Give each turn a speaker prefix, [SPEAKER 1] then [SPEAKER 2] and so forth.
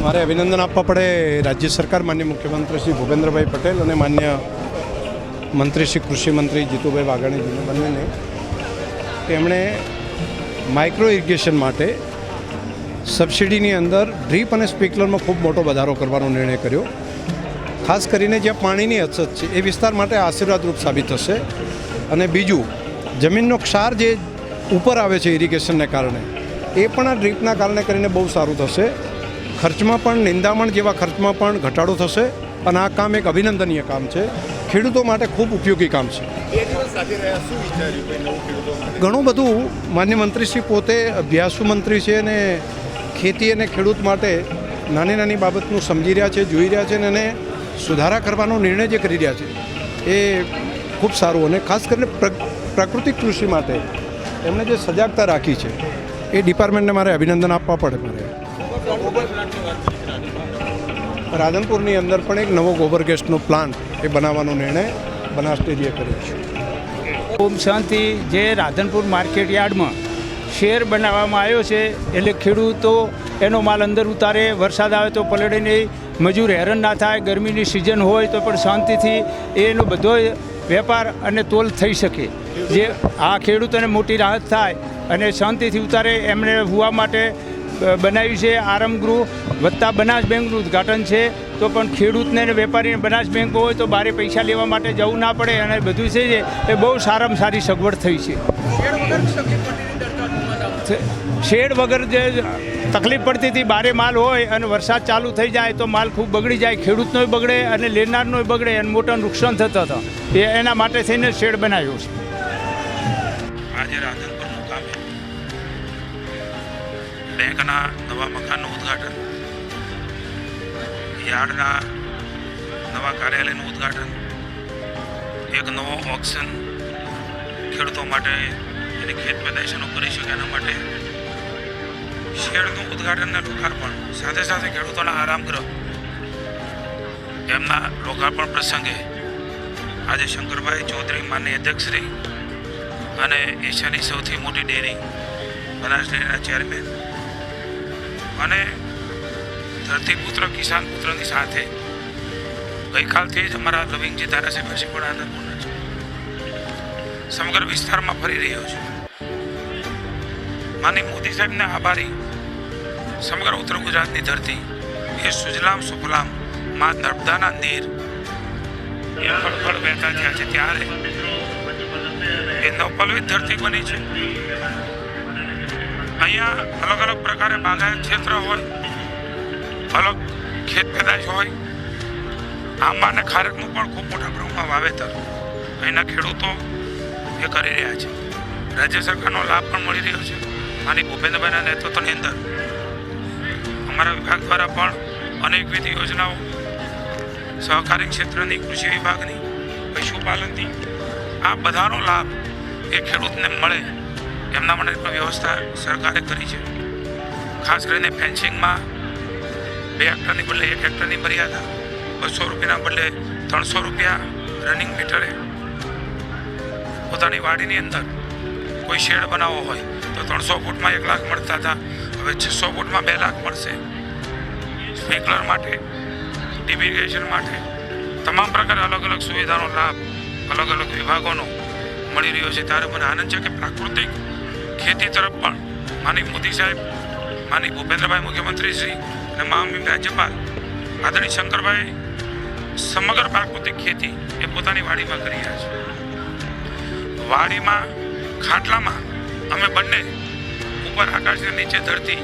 [SPEAKER 1] મારે અભિનંદન આપવા પડે રાજ્ય સરકાર, માન્ય મુખ્યમંત્રી શ્રી ભૂપેન્દ્રભાઈ પટેલ અને માન્ય મંત્રી શ્રી કૃષિ મંત્રી જીતુભાઈ વાઘાણીજીને બંનેને તેમણે માઇક્રો ઇરિગેશન માટે સબસિડીની અંદર ડ્રીપ અને સ્પ્રિંકલરમાં ખૂબ મોટો વધારો કરવાનો નિર્ણય કર્યો. ખાસ કરીને જ્યાં પાણીની અછત છે એ વિસ્તાર માટે આશીર્વાદરૂપ સાબિત થશે. અને બીજું, જમીનનો ક્ષાર જે ઉપર આવે છે ઇરિગેશનને કારણે, એ પણ આ ડ્રીપના કારણે કરીને બહુ સારું થશે. ખર્ચમાં પણ, નિંદામણ જેવા ખર્ચમાં પણ ઘટાડો થશે અને આ કામ એક અભિનંદનીય કામ છે. ખેડૂતો માટે ખૂબ ઉપયોગી કામ છે. ઘણું બધું માન્ય મંત્રીશ્રી પોતે અભ્યાસુ મંત્રી છે અને ખેતી અને ખેડૂત માટે નાની નાની બાબતનું સમજી રહ્યા છે, જોઈ રહ્યા છે અને એને સુધારા કરવાનો નિર્ણય જે કરી રહ્યા છે એ ખૂબ સારું. અને ખાસ કરીને પ્રાકૃતિક કૃષિ માટે એમણે જે સજાગતા રાખી છે એ ડિપાર્ટમેન્ટને મારે અભિનંદન આપવા પડે. મારે રાધનપુરની અંદર પણ એક નવો ગોબર ગેસનો પ્લાન્ટ એ બનાવવાનો નિર્ણય બનાસ ડેરીએ કર્યો છે.
[SPEAKER 2] ઓમ શાંતિ. જે રાધનપુર માર્કેટ યાર્ડમાં શેર બનાવવામાં આવ્યો છે એટલે ખેડૂતો એનો માલ અંદર ઉતારે, વરસાદ આવે તો પલળે નહીં, મજૂર હેરાન ના થાય, ગરમીની સિઝન હોય તો પણ શાંતિથી એનો બધો વેપાર અને તોલ થઈ શકે. જે આ ખેડૂતોને મોટી રાહત થાય અને શાંતિથી ઉતારે એમણે હોવા માટે બનાવ્યું છે. આરામગૃહ વત્તા બનાસ બેંકનું ઉદ્ઘાટન છે તો પણ ખેડૂતને અને વેપારીને બનાસ બેંક હોય તો બારે પૈસા લેવા માટે જવું ના પડે અને બધું છે એ બહુ સારામાં સારી સગવડ થઈ છે. શેડ વગર જે તકલીફ પડતી હતી, બારે માલ હોય અને વરસાદ ચાલુ થઈ જાય તો માલ ખૂબ બગડી જાય, ખેડૂતનોય બગડે અને લેનારનોય બગડે અને મોટા નુકસાન થતા હતા. એના માટે થઈને શેડ બનાવ્યો છે.
[SPEAKER 3] આજે રાધનપુર મુકામે બેંકના નવા મકાનનું ઉદ્ઘાટન, યાર્ડના નવા કાર્યાલયનું ઉદ્ઘાટન, એક નવો ઓક્શન ખેડૂતો માટે એની ખેત પેદાશોનું કરી શકે એના માટે શેડનું ઉદ્ઘાટન અને લોકાર્પણ, સાથે સાથે ખેડૂતોના આરામગૃહ એમના લોકાર્પણ પ્રસંગે આજે શંકરભાઈ ચૌધરી માનનીય અધ્યક્ષશ્રી અને એશિયાની સૌથી મોટી ડેરી બનાસ ડેરીના ચેરમેન અને ધરતીપુત્ર કિસાન પુત્રની સાથે ગઈકાલથી જ અમારા લવિંગજી ધારાસભ્યશ્રી પણ આનંદપૂર્ણ છે. સમગ્ર વિસ્તારમાં ફરી રહ્યો છે. માનનીય મોદી સાહેબને આભારી. સમગ્ર ઉત્તર ગુજરાતની ધરતી એ સુજલામ સુફલામ માં નર્મદાના નીર એ ફળફળ વહેતા થયા છે ત્યારે એ નવપલવિત ધરતી બની છે. અહીંયા અલગ અલગ પ્રકારે બાગાયત ક્ષેત્ર હોય, અલગ ખેત પેદાશ હોય, આંબા અને ખારેકનું પણ ખૂબ મોટા પ્રમાણમાં વાવેતર અહીંના ખેડૂતો એ કરી રહ્યા છે. રાજ્ય સરકારનો લાભ પણ મળી રહ્યો છે. માનનીય ભૂપેન્દ્રભાઈના નેતૃત્વની અંદર અમારા વિભાગ દ્વારા પણ અનેકવિધ યોજનાઓ, સહકારી ક્ષેત્રની, કૃષિ વિભાગની, પશુપાલનની, આ બધાનો લાભ એ ખેડૂતને મળે એમના માટે પણ વ્યવસ્થા સરકારે કરી છે. ખાસ કરીને ફેન્સિંગમાં 2 હેક્ટરની બદલે 1 હેક્ટરની મર્યાદા, 200 રૂપિયાના બદલે 300 રૂપિયા રનિંગ મીટરે. પોતાની વાડીની અંદર કોઈ શેડ બનાવવો હોય તો 300 ફૂટમાં 1 લાખ મળતા હતા, હવે 600 ફૂટમાં 2 લાખ મળશે. સ્પ્રિંકલર માટે, ડીપ ઇરિગેશન માટે તમામ પ્રકારે અલગ અલગ સુવિધાનો લાભ અલગ અલગ વિભાગોનો મળી રહ્યો છે. ત્યારે મને આનંદ છે કે પ્રાકૃતિક ખેતી તરફ પણ માનનીય મોદી સાહેબ, માનનીય ભૂપેન્દ્રભાઈ મુખ્યમંત્રી શ્રી અને મહામહિમ રાજ્યપાલ આદરણીય શંકરભાઈ સમગ્ર પ્રાકૃતિક ખેતી એ પોતાની વાડીમાં કરી રહ્યા છે. વાડીમાં, ખાટલામાં અમે બંને ઉપર આકાશની નીચે ધરતી